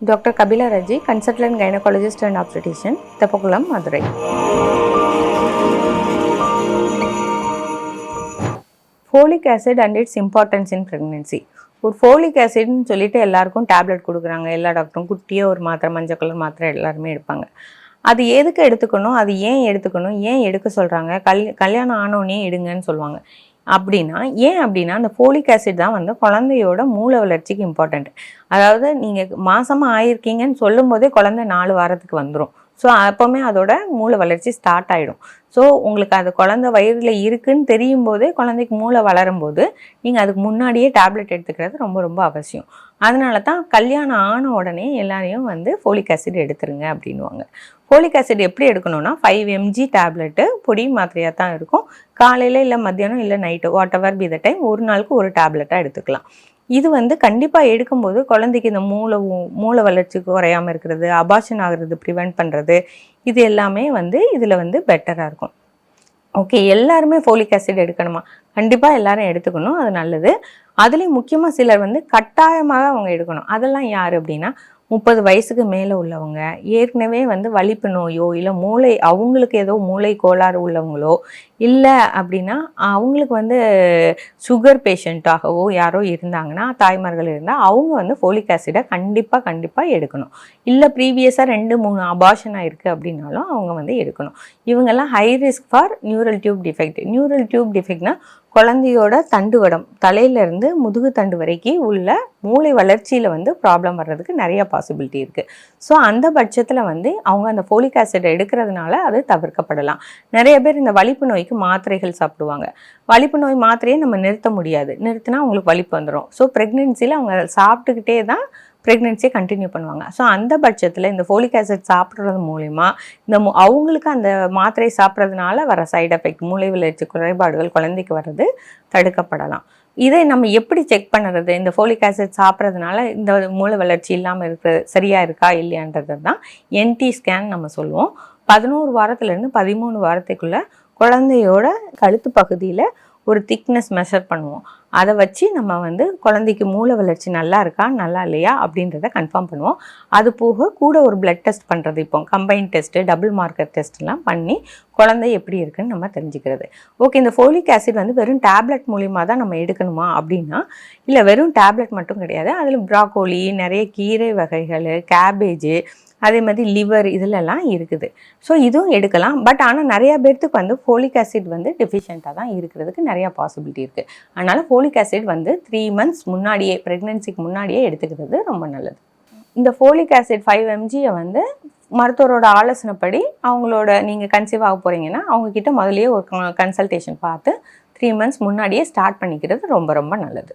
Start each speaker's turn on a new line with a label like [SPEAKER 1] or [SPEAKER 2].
[SPEAKER 1] Dr. Kabila Raji, consultant gynecologist and obstetrician, Tepakulam, Madurai. Folic acid and its importance in pregnancy. ஒரு folic ஆசிட்னு சொல்லிட்டு எல்லாருக்கும் tablet கொடுக்குறாங்க. எல்லா டாக்டரும் குட்டியாக ஒரு மாத்திரை, மஞ்சள் கலர் மாத்திரை எல்லாருமே எடுப்பாங்க. அது எதுக்கு எடுத்துக்கணும், அது ஏன் எடுத்துக்கணும், ஏன் எடுக்க சொல்கிறாங்க, கல்யாணம் ஆனோடனே எடுங்கன்னு சொல்லுவாங்க. அப்படின்னா ஏன் அப்படின்னா அந்த ஃபோலிக் ஆசிட் தான் வந்து குழந்தையோட மூளை வளர்ச்சிக்கு இம்பார்ட்டண்ட். அதாவது நீங்கள் மாசமாக ஆயிருக்கீங்கன்னு சொல்லும் போதே குழந்தை 4 வாரத்துக்கு வந்துடும். ஸோ அப்போவுமே அதோட மூளை வளர்ச்சி ஸ்டார்ட் ஆகிடும். ஸோ உங்களுக்கு அது குழந்தை வயிறில் இருக்குன்னு தெரியும் போதே குழந்தைக்கு மூளை வளரும்போது நீங்கள் அதுக்கு முன்னாடியே டேப்லெட் எடுத்துக்கிறது ரொம்ப ரொம்ப அவசியம். அதனால தான் கல்யாணம் ஆன உடனே எல்லாரையும் வந்து ஃபோலிக் ஆசிட் எடுத்துருங்க அப்படின்வாங்க. ஃபோலிக் ஆசிட் எப்படி எடுக்கணும்னா 5 mg டேப்லெட்டு பொடி மாத்திரையாக தான் இருக்கும். காலையில் இல்லை மத்தியானம் இல்லை night what ever be the time ஒரு நாளுக்கு ஒரு டேப்லெட்டாக எடுத்துக்கலாம். இது வந்து கண்டிப்பாக எடுக்கும்போது குழந்தைக்கு இந்த மூளை வளர்ச்சி குறையாமல் இருக்கிறது, அபார்ஷன் ஆகிறது ப்ரிவெண்ட் பண்ணுறது, இது எல்லாமே வந்து இதில் வந்து பெட்டராக இருக்கும். ஓகே, எல்லாருமே ஃபோலிக் ஆசிட் எடுக்கணுமா? கண்டிப்பாக எல்லாரும் எடுத்துக்கணும், அது நல்லது. அதுலேயும் முக்கியமாக சிலர் வந்து கட்டாயமாக அவங்க எடுக்கணும். அதெல்லாம் யார் அப்படின்னா 30 வயசுக்கு மேலே உள்ளவங்க, ஏற்கனவே வந்து வலிப்பு நோயோ இல்லை அவங்களுக்கு ஏதோ மூளை கோளாறு உள்ளவங்களோ, இல்லை அப்படின்னா அவங்களுக்கு வந்து சுகர் பேஷண்ட்டாகவோ யாரோ இருந்தாங்கன்னா, தாய்மார்கள் இருந்தால் அவங்க வந்து ஃபோலிக் ஆசிடை கண்டிப்பாக எடுக்கணும். இல்லை ப்ரீவியஸாக 2-3 அபார்ஷனாக இருக்குது அப்படின்னாலும் அவங்க வந்து எடுக்கணும். இவங்கெல்லாம் high risk for neural tube defect. Neural tube டிஃபெக்ட்னா குழந்தையோட தண்டுவடம் தலையிலேருந்து முதுகு தண்டு வரைக்கும் உள்ள மூளை வளர்ச்சியில் வந்து ப்ராப்ளம் வர்றதுக்கு நிறைய பாசிபிலிட்டி இருக்குது. ஸோ அந்த பட்சத்தில் வந்து அவங்க அந்த ஃபோலிக் ஆசிட் எடுக்கிறதுனால அது தவிர்க்கப்படலாம். நிறைய பேர் இந்த வலிப்பு நோய்க்கு மாத்திரைகள் சாப்பிடுவாங்க. வலிப்பு நோய் மாத்திரையை நம்ம நிறுத்த முடியாது, நிறுத்தினா அவங்களுக்கு வலிப்பு வந்துடும். ஸோ ப்ரெக்னென்சியில் அவங்க சாப்பிட்டுக்கிட்டே தான் ப்ரெக்னென்சியை கண்டினியூ பண்ணுவாங்க. ஸோ அந்த பட்சத்தில் இந்த ஃபோலிக் ஆசிட் சாப்பிட்றது மூலிமா அவங்களுக்கு அந்த மாத்திரை சாப்பிட்றதுனால வர சைடு எஃபெக்ட், மூளை வளர்ச்சி குறைபாடுகள் குழந்தைக்கு வர்றது தடுக்கப்படலாம். இதை நம்ம எப்படி செக் பண்ணுறது, இந்த ஃபோலிக் ஆசிட் சாப்பிட்றதுனால இந்த மூளை வளர்ச்சி இல்லாமல் சரியாக இருக்கா இல்லையான்றது தான் என்டி ஸ்கேன் நம்ம சொல்லுவோம். 11 வாரத்துலேருந்து 13 வாரத்துக்குள்ளே குழந்தையோட கழுத்து பகுதியில் ஒரு திக்னஸ் மெஷர் பண்ணுவோம். அதை வச்சு நம்ம வந்து குழந்தைக்கு மூளை வளர்ச்சி நல்லா இருக்கா நல்லா இல்லையா அப்படின்றத கன்ஃபார்ம் பண்ணுவோம். அது போக கூட ஒரு பிளட் டெஸ்ட் பண்ணுறது, இப்போ கம்பைன் டெஸ்ட்டு, டபுள் மார்க்கர் டெஸ்ட்லாம் பண்ணி குழந்தை எப்படி இருக்குன்னு நம்ம தெரிஞ்சுக்கிறது. ஓகே, இந்த ஃபோலிக் ஆசிட் வந்து வெறும் டேப்லெட் மூலிமா தான் நம்ம எடுக்கணுமா அப்படின்னா இல்லை, வெறும் டேப்லெட் மட்டும் கிடையாது. அதில் ப்ராக்கோலி, நிறைய கீரை வகைகள், கேபேஜு, அதே மாதிரி லிவர் இதிலெல்லாம் இருக்குது. ஸோ இதுவும் எடுக்கலாம். பட் ஆனால் நிறையா பேர்த்துக்கு வந்து ஃபோலிக் ஆசிட் வந்து டெஃபிஷியண்ட்டாக தான் இருக்கிறதுக்கு நிறையா பாசிபிலிட்டி இருக்குது. அதனால் ஃபோலிக் ஆசிட் வந்து 3 months முன்னாடியே, ப்ரெக்னென்சிக்கு முன்னாடியே எடுத்துக்கிறது ரொம்ப நல்லது. இந்த ஃபோலிக் ஆசிட் 5 mg வந்து மருத்துவரோட ஆலோசனைப்படி அவங்களோட நீங்கள் கன்சீவ் ஆக போகிறீங்கன்னா அவங்கக்கிட்ட முதலையே ஒரு கன்சல்டேஷன் பார்த்து 3 months முன்னாடியே ஸ்டார்ட் பண்ணிக்கிறது ரொம்ப ரொம்ப நல்லது.